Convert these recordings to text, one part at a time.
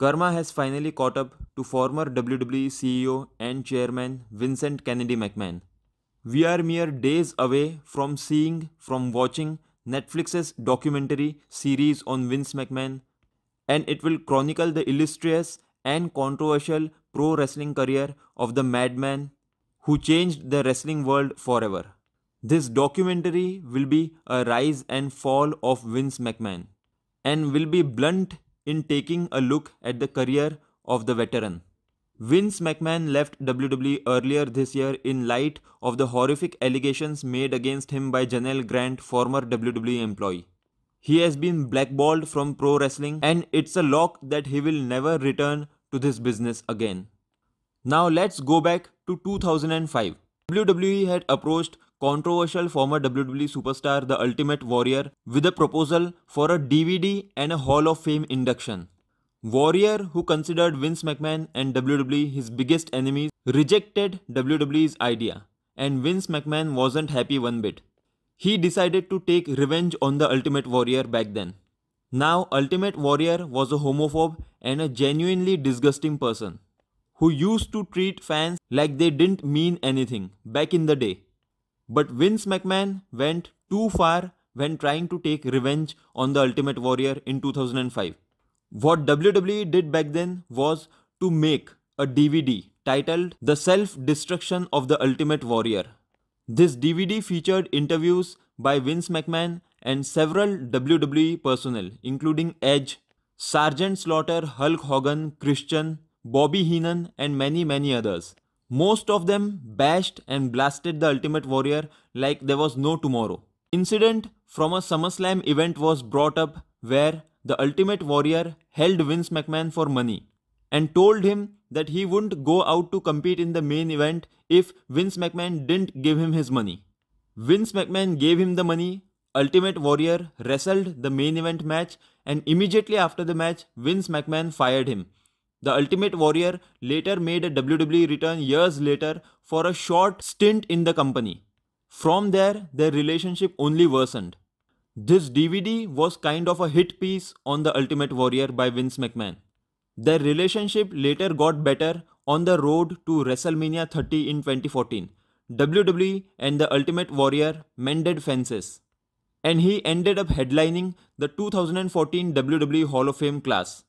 Karma has finally caught up to former WWE CEO and chairman Vincent Kennedy McMahon. We are mere days away from watching Netflix's documentary series on Vince McMahon, and it will chronicle the illustrious and controversial pro wrestling career of the madman who changed the wrestling world forever. This documentary will be a rise and fall of Vince McMahon and will be blunt in taking a look at the career of the veteran. Vince McMahon left WWE earlier this year in light of the horrific allegations made against him by Janelle Grant, former WWE employee. He has been blackballed from pro wrestling, and it's a lock that he will never return to this business again. Now let's go back to 2005. WWE had approached controversial former WWE superstar The Ultimate Warrior with a proposal for a DVD and a Hall of Fame induction. Warrior, who considered Vince McMahon and WWE his biggest enemies, rejected WWE's idea, and Vince McMahon wasn't happy one bit. He decided to take revenge on The Ultimate Warrior back then. Now, Ultimate Warrior was a homophobe and a genuinely disgusting person who used to treat fans like they didn't mean anything back in the day. But Vince McMahon went too far when trying to take revenge on The Ultimate Warrior in 2005. What WWE did back then was to make a DVD titled The Self-Destruction of the Ultimate Warrior. This DVD featured interviews by Vince McMahon and several WWE personnel, including Edge, Sergeant Slaughter, Hulk Hogan, Christian, Bobby Heenan, and many others. Most of them bashed and blasted the Ultimate Warrior like there was no tomorrow. Incident from a SummerSlam event was brought up where the Ultimate Warrior held Vince McMahon for money and told him that he wouldn't go out to compete in the main event if Vince McMahon didn't give him his money. Vince McMahon gave him the money, Ultimate Warrior wrestled the main event match, and immediately after the match, Vince McMahon fired him. The Ultimate Warrior later made a WWE return years later for a short stint in the company. From there, their relationship only worsened. This DVD was kind of a hit piece on The Ultimate Warrior by Vince McMahon. Their relationship later got better on the road to WrestleMania 30 in 2014. WWE and The Ultimate Warrior mended fences, and he ended up headlining the 2014 WWE Hall of Fame class.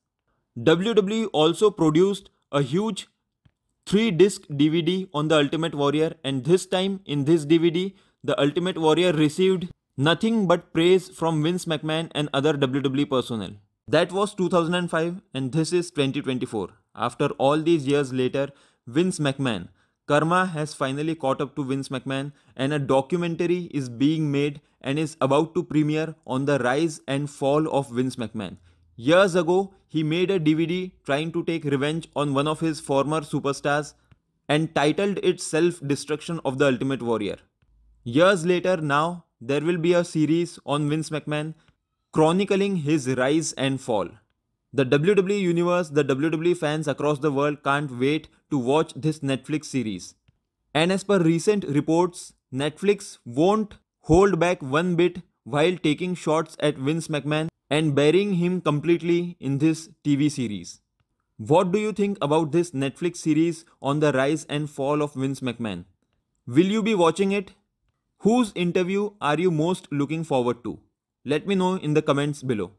WWE also produced a huge 3-disc DVD on The Ultimate Warrior, and this time in this DVD, The Ultimate Warrior received nothing but praise from Vince McMahon and other WWE personnel. That was 2005 and this is 2024. After all these years later, Vince McMahon, Karma has finally caught up to Vince McMahon, and a documentary is being made and is about to premiere on the rise and fall of Vince McMahon. Years ago, he made a DVD trying to take revenge on one of his former superstars and titled it Self-Destruction of the Ultimate Warrior. Years later now, there will be a series on Vince McMahon chronicling his rise and fall. The WWE universe, the WWE fans across the world can't wait to watch this Netflix series. And as per recent reports, Netflix won't hold back one bit while taking shots at Vince McMahon and burying him completely in this TV series. What do you think about this Netflix series on the rise and fall of Vince McMahon? Will you be watching it? Whose interview are you most looking forward to? Let me know in the comments below.